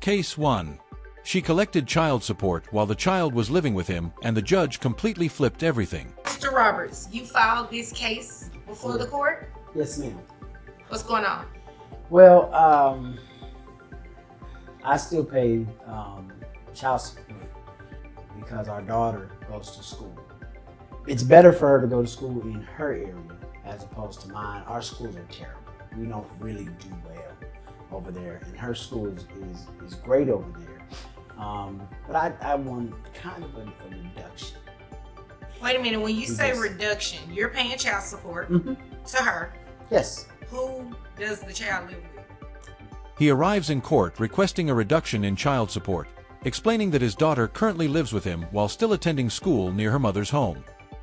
Case 1. She collected child support while the child was living with him, and the judge completely flipped everything. Mr. Roberts, you filed this case before the court? Yes, ma'am. What's going on? Well, I still pay child support because our daughter goes to school. It's better for her to go to school in her area as opposed to mine. Our schools are terrible. We don't really do well over there, and her school is great over there. But I want kind of a reduction. Wait a minute, when you say reduction, you're paying child support to her. Yes. Who does the child live with? He arrives in court requesting a reduction in child support, explaining that his daughter currently lives with him while still attending school near her mother's home.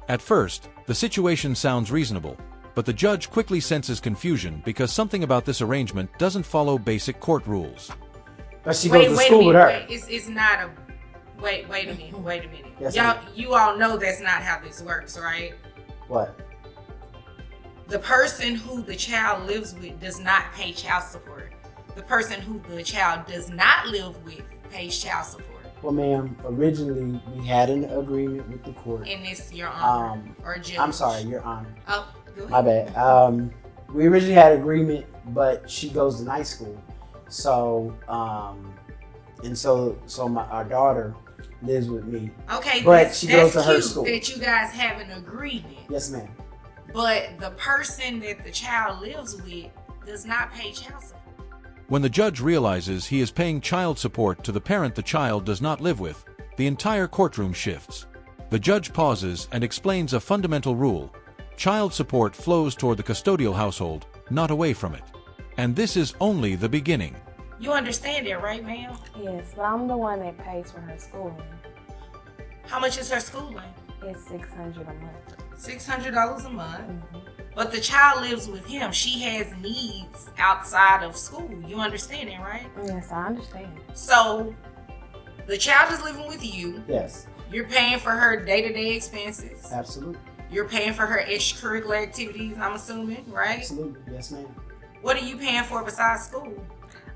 At first, the situation sounds reasonable, but the judge quickly senses confusion because something about this arrangement doesn't follow basic court rules. But she goes to school with her. It's not a... Wait a minute. Yes, you all know that's not how this works, right? What? The person who the child lives with does not pay child support. The person who the child does not live with pays child support. Well, ma'am, originally we had an agreement with the court. And it's your honor or judge. I'm sorry, your honor. Oh, go ahead. My bad. We originally had an agreement, but she goes to night school. So, our daughter lives with me. Okay, but she goes to her cute school. That you guys have an agreement. Yes, ma'am. But the person that the child lives with does not pay child support. When the judge realizes he is paying child support to the parent the child does not live with, the entire courtroom shifts. The judge pauses and explains a fundamental rule. Child support flows toward the custodial household, not away from it. And this is only the beginning. You understand that, right, ma'am? Yes, but I'm the one that pays for her schooling. How much is her schooling? It's $600 a month. $600 a month. But the child lives with him. She has needs outside of school. You understand that, right? Yes, I understand. So the child is living with you. Yes. You're paying for her day-to-day expenses. Absolutely. You're paying for her extracurricular activities, I'm assuming, right? Absolutely. Yes, ma'am. What are you paying for besides school?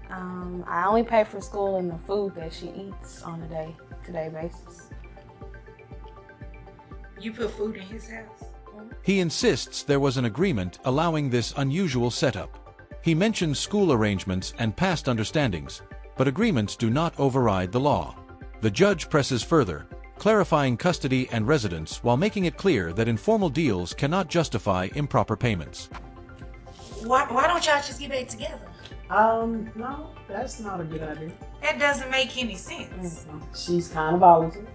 I only pay for school and the food that she eats on a day-to-day basis. You put food in his house? He insists there was an agreement allowing this unusual setup. He mentions school arrangements and past understandings, but agreements do not override the law. The judge presses further, clarifying custody and residence while making it clear that informal deals cannot justify improper payments. Why don't y'all just get back together? No, that's not a good idea. That doesn't make any sense. She's kind of volatile.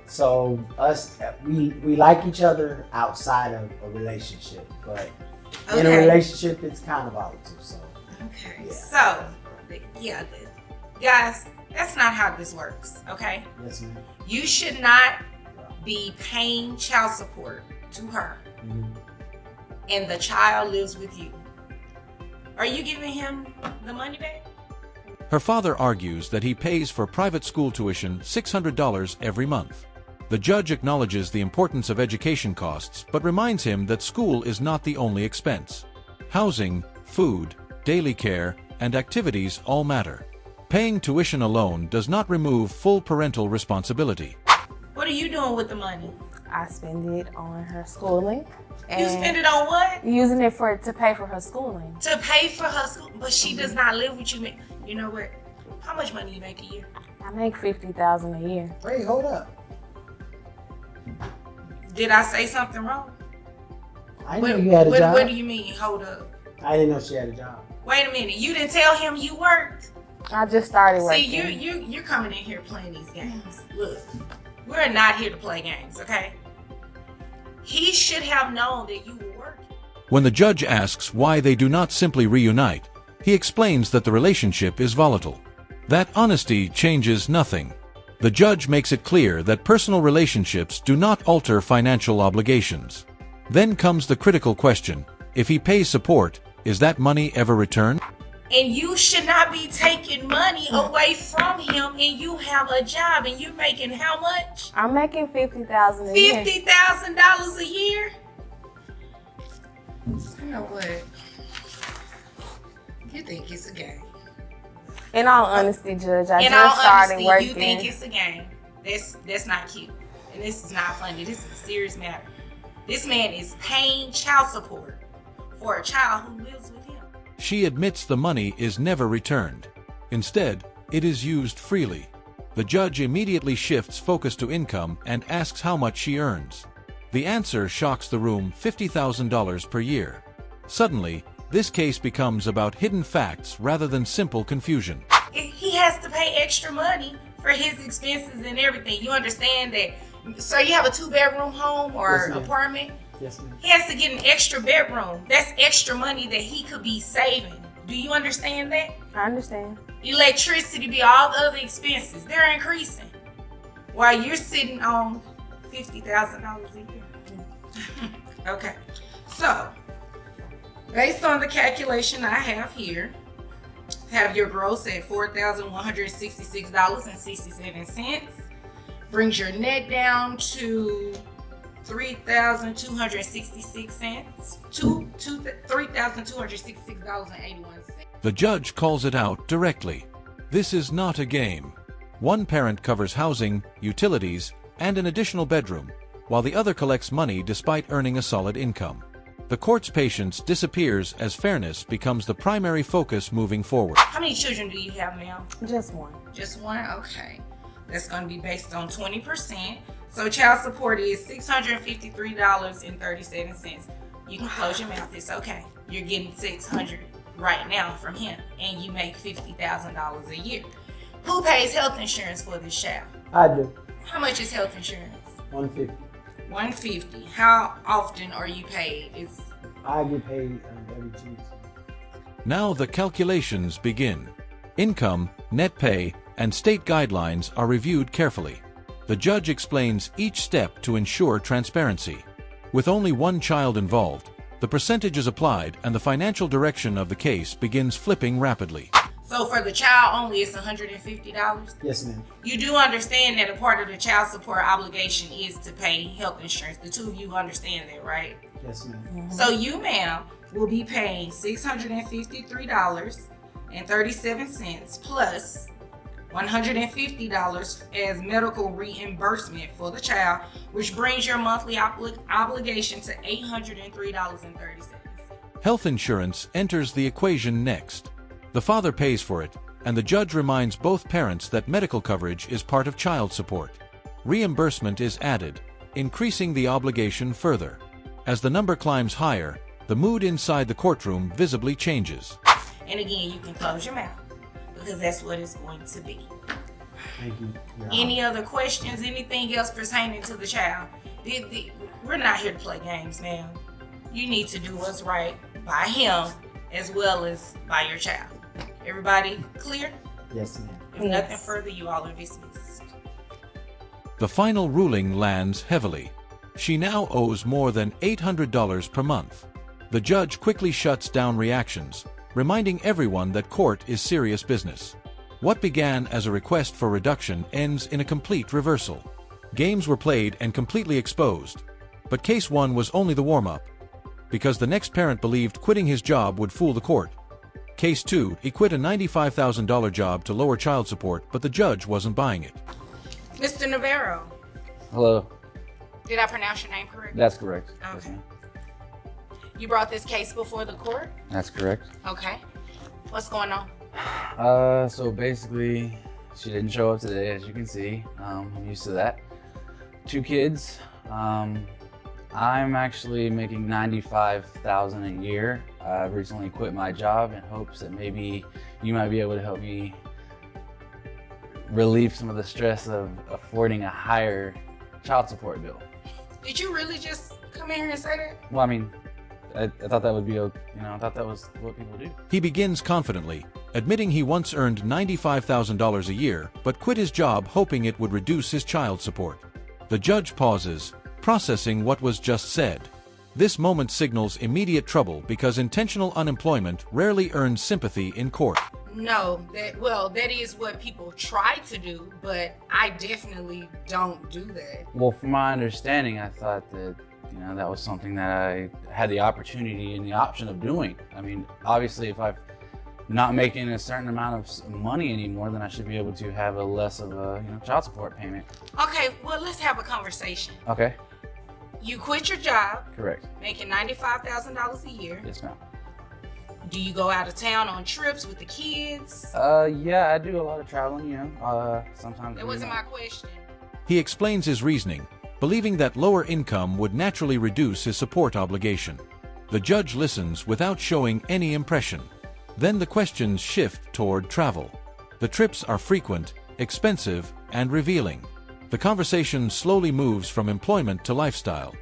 So we like each other outside of a relationship, but in a relationship it's kind of volatile. So okay, so guys, that's not how this works. Okay. Yes, ma'am. You should not be paying child support to her, and the child lives with you. Are you giving him the money back? Her father argues that he pays for private school tuition $600 every month. The judge acknowledges the importance of education costs but reminds him that school is not the only expense. Housing, food, daily care, and activities all matter. Paying tuition alone does not remove full parental responsibility. What are you doing with the money? I spend it on her schooling. You spend it on what? Using it to pay for her schooling. To pay for her school, but she does not live with you. You know what? How much money you make a year? I make $50,000 a year. Wait, hold up. Did I say something wrong? I didn't know you had a job. What do you mean, hold up? I didn't know she had a job. Wait a minute. You didn't tell him you worked? I just started working. See, you're coming in here playing these games. Look, we're not here to play games, okay? He should have known that you were working. When the judge asks why they do not simply reunite, he explains that the relationship is volatile. That honesty changes nothing. The judge makes it clear that personal relationships do not alter financial obligations. Then comes the critical question: if he pays support, is that money ever returned? And you should not be taking money away from him, and you have a job, and you're making how much? I'm making $50,000 a year. $50,000 a year? You know what? You think it's a game. In all honesty, Judge, I In just all started honesty, working. you think it's a game. That's not cute. And this is not funny. This is a serious matter. This man is paying child support for a child who lives with him. She admits the money is never returned. Instead, it is used freely. The judge immediately shifts focus to income and asks how much she earns. The answer shocks the room: $50,000 per year. Suddenly, this case becomes about hidden facts rather than simple confusion. He has to pay extra money for his expenses and everything. You understand that? So you have a 2-bedroom home or Yes, ma'am. apartment? Yes, ma'am. He has to get an extra bedroom. That's extra money that he could be saving. Do you understand that? I understand. Electricity, be all the other expenses, they're increasing. While you're sitting on $50,000 a year. Okay. So, based on the calculation I have here, have your gross at $4,166.67. Brings your net down to $3,266 to $3,266.81. The judge calls it out directly. This is not a game. One parent covers housing, utilities, and an additional bedroom, while the other collects money despite earning a solid income. The court's patience disappears as fairness becomes the primary focus moving forward. How many children do you have, ma'am? Just one. Just one? Okay. That's going to be based on 20%. So child support is $653.37. You can close your mouth. It's okay. You're getting $600 right now from him, and you make $50,000 a year. Who pays health insurance for this child? I do. How much is health insurance? $150. $150. How often are you paid? I get paid every 2 weeks. Now the calculations begin. Income, net pay, and state guidelines are reviewed carefully. The judge explains each step to ensure transparency. With only one child involved, the percentage is applied and the financial direction of the case begins flipping rapidly. So for the child only, it's $150? Yes, ma'am. You do understand that a part of the child support obligation is to pay health insurance. The two of you understand that, right? Yes, ma'am. So you, ma'am, will be paying $653.37 plus $150 as medical reimbursement for the child, which brings your monthly obligation to $803.30. Health insurance enters the equation next. The father pays for it, and the judge reminds both parents that medical coverage is part of child support. Reimbursement is added, increasing the obligation further. As the number climbs higher, the mood inside the courtroom visibly changes. And again, you can close your mouth because that's what it's going to be. Thank you. Your Any other questions? Anything else pertaining to the child? We're not here to play games, ma'am. You need to do what's right by him as well as by your child. Everybody clear? Yes, ma'am. If nothing further, you all are dismissed. The final ruling lands heavily. She now owes more than $800 per month. The judge quickly shuts down reactions, reminding everyone that court is serious business. What began as a request for reduction ends in a complete reversal. Games were played and completely exposed. But case 1 was only the warm-up, because the next parent believed quitting his job would fool the court. Case 2, he quit a $95,000 job to lower child support, but the judge wasn't buying it. Mr. Navarro, Hello. did I pronounce your name correctly? That's correct. Yes, Okay. ma'am. You brought this case before the court? That's correct. Okay. What's going on? So basically, she didn't show up today, as you can see. I'm used to that. 2 kids. I'm actually making $95,000 a year. I've recently quit my job in hopes that maybe you might be able to help me relieve some of the stress of affording a higher child support bill. Did you really just come in here and say that? Well, I mean, I thought that would be, I thought that was what people do. He begins confidently, admitting he once earned $95,000 a year, but quit his job hoping it would reduce his child support. The judge pauses, processing what was just said. This moment signals immediate trouble because intentional unemployment rarely earns sympathy in court. No, that is what people try to do, but I definitely don't do that. Well, from my understanding, I thought that, that was something that I had the opportunity and the option of doing. I mean, obviously, if I've not making a certain amount of money anymore, then I should be able to have a less of a child support payment. Okay, well, let's have a conversation. Okay. You quit your job. Correct. Making $95,000 a year. Yes, ma'am. Do you go out of town on trips with the kids? Yeah, I do a lot of traveling, sometimes. That wasn't my question. He explains his reasoning, believing that lower income would naturally reduce his support obligation. The judge listens without showing any impression. Then the questions shift toward travel. The trips are frequent, expensive, and revealing. The conversation slowly moves from employment to lifestyle.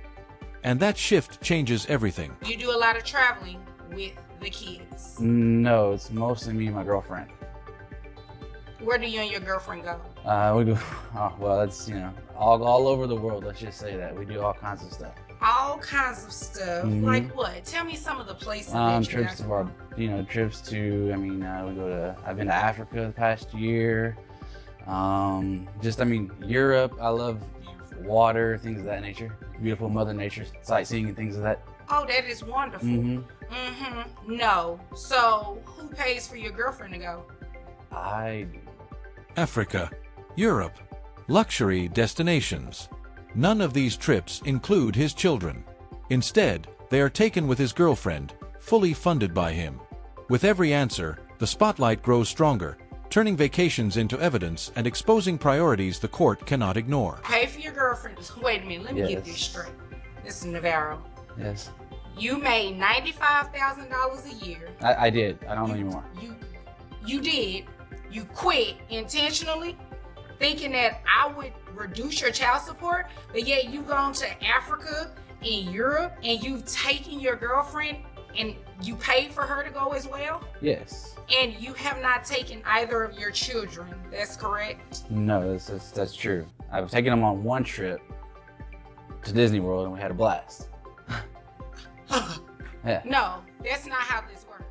And that shift changes everything. You do a lot of traveling with the kids. No, it's mostly me and my girlfriend. Where do you and your girlfriend go? We go, it's, all over the world, let's just say that. We do all kinds of stuff. All kinds of stuff. Mhm. Like what? Tell me some of the places that you Trips guys to go. I've been to Africa the past year. Europe. I love water, things of that nature. Beautiful Mother Nature, sightseeing and things of that. Oh, that is wonderful. No. So, who pays for your girlfriend to go? I do. Africa, Europe, luxury destinations. None of these trips include his children. Instead, they are taken with his girlfriend, fully funded by him. With every answer, the spotlight grows stronger, turning vacations into evidence and exposing priorities the court cannot ignore. Pay for your girlfriend. Wait a minute, let me get Yes. this straight. This is Navarro. Yes. You made $95,000 a year. I did. I don't anymore. You did. You quit intentionally, thinking that I would reduce your child support, but yet you've gone to Africa and Europe and you've taken your girlfriend and you paid for her to go as well? Yes. And you have not taken either of your children. That's correct? No, that's true. I've taken them on one trip to Disney World and we had a blast. Yeah. No, that's not how this works.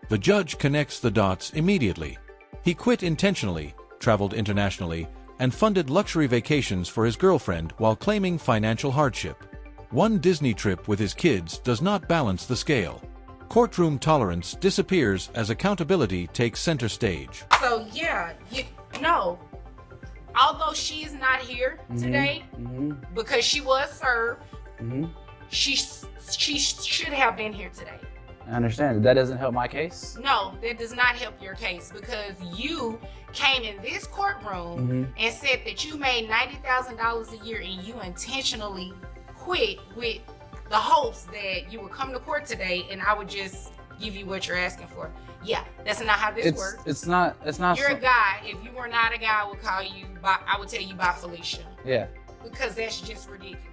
The judge connects the dots immediately. He quit intentionally, traveled internationally, and funded luxury vacations for his girlfriend while claiming financial hardship. One Disney trip with his kids does not balance the scale. Courtroom tolerance disappears as accountability takes center stage. So yeah, although she is not here today because she was served, she should have been here today. I understand. That doesn't help my case? No, that does not help your case because you came in this courtroom and said that you made $90,000 a year and you intentionally quit with the hopes that you would come to court today and I would just give you what you're asking for. Yeah, that's not how this works. It's not. You're a guy. If you were not a guy, I would call you. I would tell you by Felicia. Yeah. Because that's just ridiculous.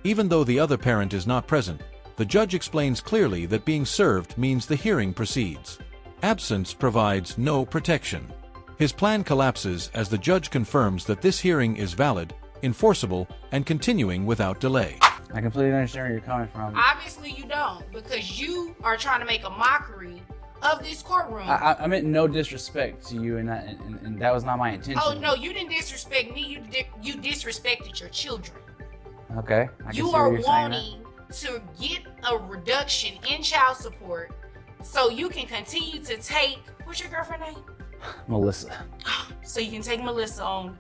Even though the other parent is not present, the judge explains clearly that being served means the hearing proceeds. Absence provides no protection. His plan collapses as the judge confirms that this hearing is valid, enforceable, and continuing without delay. I completely understand where you're coming from. Obviously you don't, because you are trying to make a mockery of this courtroom. I meant no disrespect to you, and that was not my intention. Oh no, you didn't disrespect me. You disrespected your children. Okay. I can You see where are you're saying that. wanting to get a reduction in child support so you can continue to take, what's your girlfriend name? Melissa. So you can take Melissa on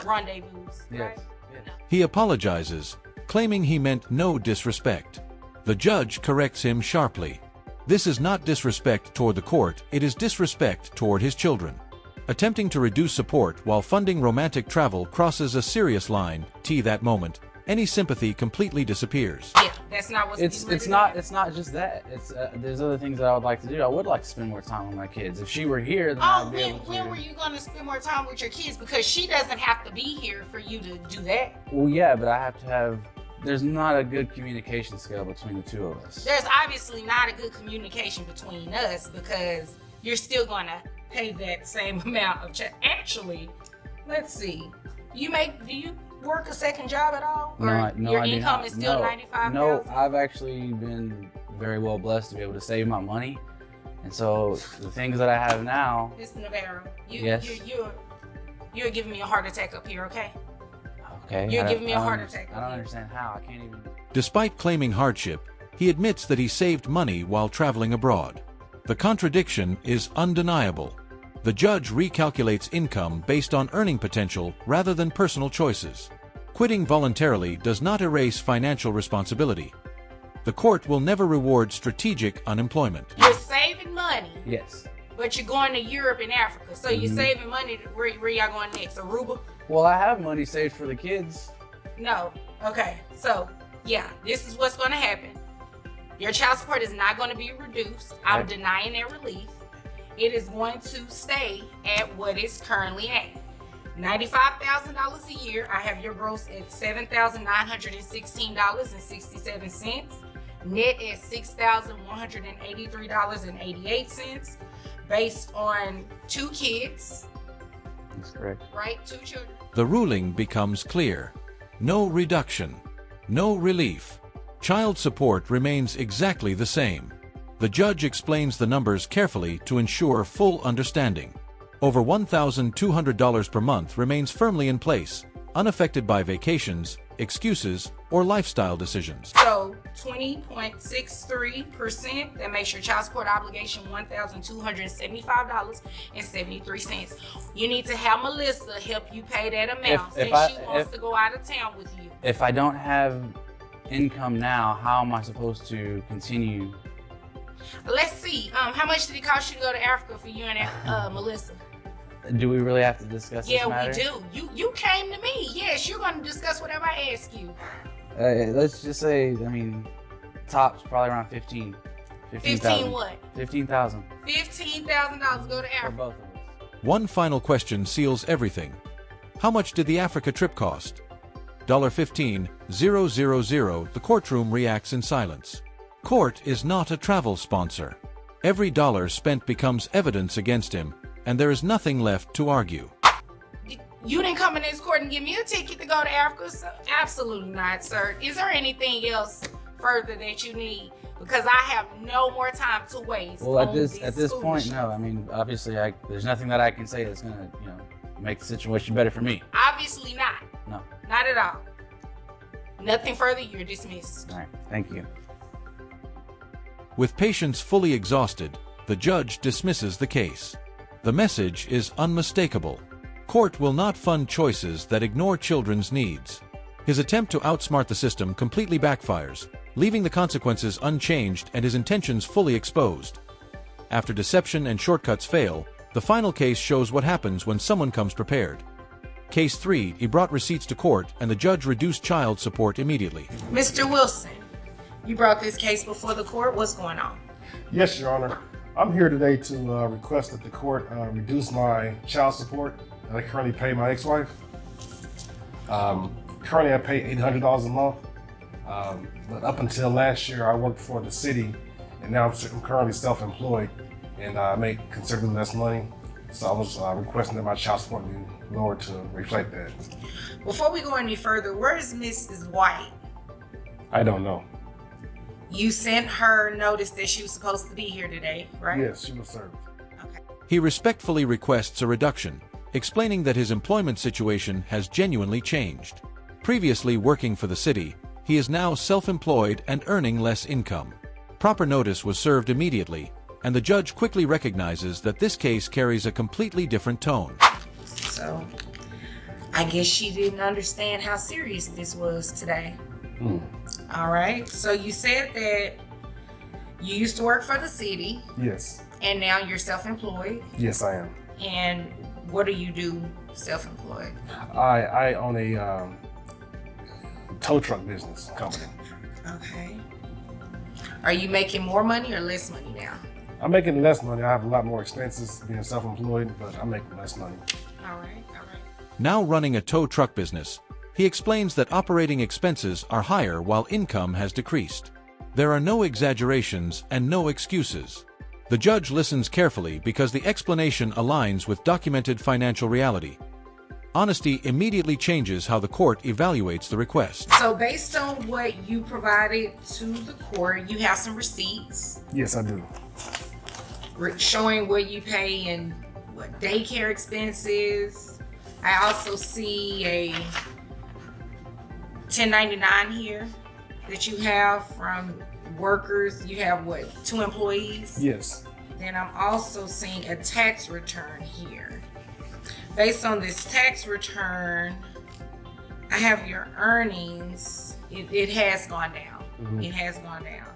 rendezvous, Yes. right? Yes. He apologizes, claiming he meant no disrespect. The judge corrects him sharply. This is not disrespect toward the court, it is disrespect toward his children. Attempting to reduce support while funding romantic travel crosses a serious line. That moment, any sympathy completely disappears. Yeah, that's not what's It's not just that. It's there's other things that I would like to do. I would like to spend more time with my kids. If she were here, then Oh, I'd be able to. when were you going to spend more time with your kids? Because she doesn't have to be here for you to do that. Well, yeah, but I have to have. There's not a good communication skill between the two of us. There's obviously not a good communication between us because you're still going to pay that same amount of Actually, let's see. Do you work a second job at all? Or your I do income not. is still No, $95,000? No, I've actually been very well blessed to be able to save my money, and so the things that I have now. This is Navarro. Yes. You're giving me a heart attack up here, okay? Okay. You're I giving me a don't heart understand- attack. I don't understand how. I can't even. Despite claiming hardship, he admits that he saved money while traveling abroad. The contradiction is undeniable. The judge recalculates income based on earning potential rather than personal choices. Quitting voluntarily does not erase financial responsibility. The court will never reward strategic unemployment. You're saving money, Yes. but you're going to Europe and Africa. So you're saving money. Where y'all going next? Aruba? Well, I have money saved for the kids. No. Okay. So, yeah, this is what's going to happen. Your child support is not going to be reduced. I'm Okay. denying that relief. It is going to stay at what it's currently at. $95,000 a year. I have your gross at $7,916.67. Net at $6,183.88. Based on 2 kids, That's correct. right? 2 children. The ruling becomes clear. No reduction. No relief. Child support remains exactly the same. The judge explains the numbers carefully to ensure full understanding. Over $1,200 per month remains firmly in place, unaffected by vacations, excuses, or lifestyle decisions. So 20.63%, that makes your child support obligation $1,275.73. You need to have Melissa help you pay that amount since she wants to go out of town with you. If I don't have income now, how am I supposed to continue? Let's see, how much did it cost you to go to Africa for you and Melissa? Do we really have to discuss Yeah, this matter? we do. You came to me. Yes, you're going to discuss whatever I ask you. Let's just say, I mean, tops probably around 15. 15 what? 15,000 $15,000 go to for Africa. both of us. One final question seals everything. How much did the Africa trip cost? $15,000. The courtroom reacts in silence. Court is not a travel sponsor. Every dollar spent becomes evidence against him, and there is nothing left to argue. You didn't come in this court and give me a ticket to go to Africa? So, absolutely not, sir. Is there anything else further that you need? Because I have no more time to waste. Well, on at this point, foolishness. no. I mean, obviously, there's nothing that I can say that's gonna, make the situation better for me. Obviously not. No. Not at all. Nothing further, you're dismissed. All right. Thank you. With patience fully exhausted, the judge dismisses the case. The message is unmistakable. Court will not fund choices that ignore children's needs. His attempt to outsmart the system completely backfires, leaving the consequences unchanged and his intentions fully exposed. After deception and shortcuts fail, the final case shows what happens when someone comes prepared. Case 3, he brought receipts to court and the judge reduced child support immediately. Mr. Wilson, you brought this case before the court. What's going on? Yes, Your Honor. I'm here today to request that the court reduce my child support that I currently pay my ex-wife. Currently, I pay $800 a month, but up until last year, I worked for the city, and now I'm currently self-employed, and I make considerably less money. So I was requesting that my child support be lowered to reflect that. Before we go any further, where is Mrs. White? I don't know. You sent her notice that she was supposed to be here today, right? Yes, she was served. Okay. He respectfully requests a reduction, explaining that his employment situation has genuinely changed. Previously working for the city, he is now self-employed and earning less income. Proper notice was served immediately, and the judge quickly recognizes that this case carries a completely different tone. So, I guess she didn't understand how serious this was today. All right. So you said that you used to work for the city Yes. and now you're self-employed. Yes, I am. And what do you do self-employed? I own a tow truck business company. Okay. Are you making more money or less money now? I'm making less money. I have a lot more expenses being self-employed, but I'm making less money. All right. Now running a tow truck business, he explains that operating expenses are higher while income has decreased. There are no exaggerations and no excuses. The judge listens carefully because the explanation aligns with documented financial reality. Honesty immediately changes how the court evaluates the request. So based on what you provided to the court, you have some receipts Yes, I do. showing what you pay in what daycare expenses. I also see a 1099 here that you have from workers. You have what, 2 employees? Yes. then I'm also seeing a tax return here. Based on this tax return, I have your earnings. It has gone down. It has gone down.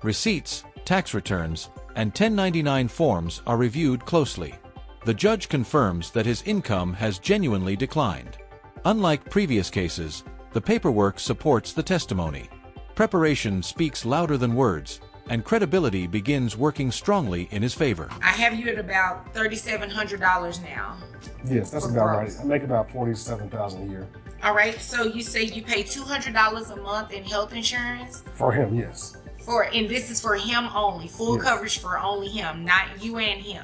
Receipts, tax returns, and 1099 forms are reviewed closely. The judge confirms that his income has genuinely declined. Unlike previous cases, the paperwork supports the testimony. Preparation speaks louder than words, and credibility begins working strongly in his favor. I have you at about $3,700 now. Yes, that's about right. I make about $47,000 a year. All right, so you say you pay $200 a month in health insurance? For him, yes. And this is for him only, full coverage for only him, not you and him.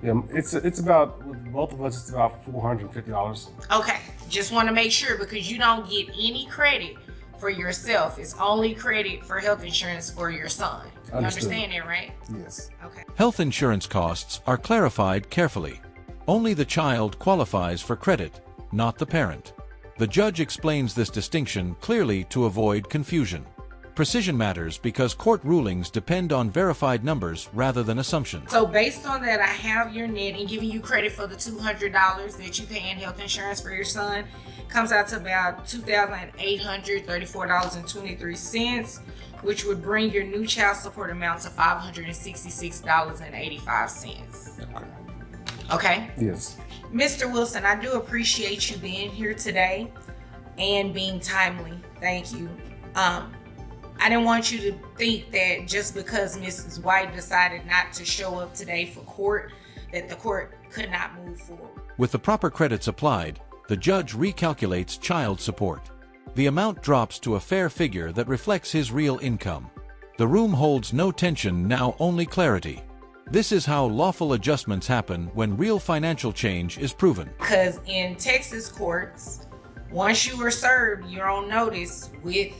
Yeah, it's about, with both of us, it's about $450. Okay, just want to make sure because you don't get any credit for yourself. It's only credit for health insurance for your son. You understand that, right? Yes. Okay. Health insurance costs are clarified carefully. Only the child qualifies for credit, not the parent. The judge explains this distinction clearly to avoid confusion. Precision matters because court rulings depend on verified numbers rather than assumptions. So based on that, I have your net and giving you credit for the $200 that you pay in health insurance for your son. Comes out to about $2,834.23, which would bring your new child support amount to $566.85. Okay? Yes. Mr. Wilson, I do appreciate you being here today and being timely. Thank you. I didn't want you to think that just because Mrs. White decided not to show up today for court, that the court could not move forward. With the proper credits applied, the judge recalculates child support. The amount drops to a fair figure that reflects his real income. The room holds no tension, now only clarity. This is how lawful adjustments happen when real financial change is proven. Because in Texas courts, once you are served your own notice with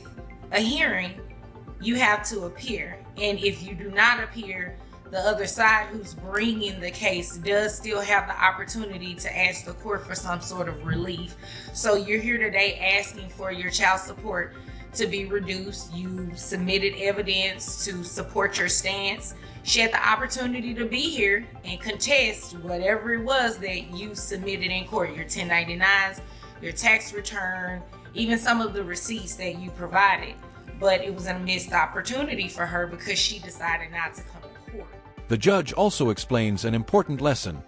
a hearing, you have to appear. And if you do not appear, the other side who's bringing the case does still have the opportunity to ask the court for some sort of relief. So you're here today asking for your child support to be reduced. You submitted evidence to support your stance. She had the opportunity to be here and contest whatever it was that you submitted in court, your 1099s, your tax return, even some of the receipts that you provided. But it was a missed opportunity for her because she decided not to come to court. The judge also explains an important lesson.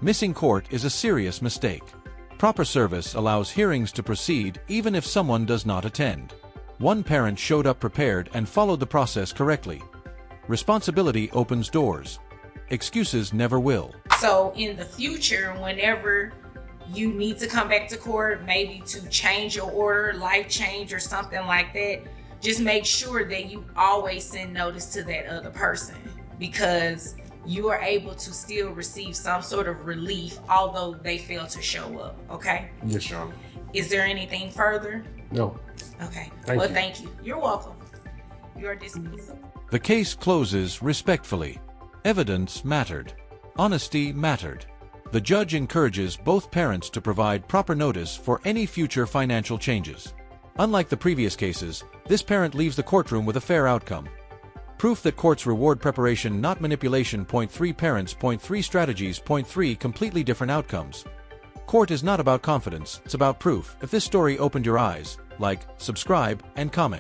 Missing court is a serious mistake. Proper service allows hearings to proceed even if someone does not attend. One parent showed up prepared and followed the process correctly. Responsibility opens doors. Excuses never will. So in the future, whenever you need to come back to court, maybe to change your order, life change or something like that, just make sure that you always send notice to that other person because you are able to still receive some sort of relief although they fail to show up, okay? Yes, Your Honor. Is there anything further? No. Okay. Thank you. Thank you. You're welcome. You are dismissed. The case closes respectfully. Evidence mattered. Honesty mattered. The judge encourages both parents to provide proper notice for any future financial changes. Unlike the previous cases, this parent leaves the courtroom with a fair outcome. Proof that courts reward preparation, not manipulation. Point 3 parents. Point 3 strategies. Point 3 completely different outcomes. Court is not about confidence, it's about proof. If this story opened your eyes, like, subscribe, and comment.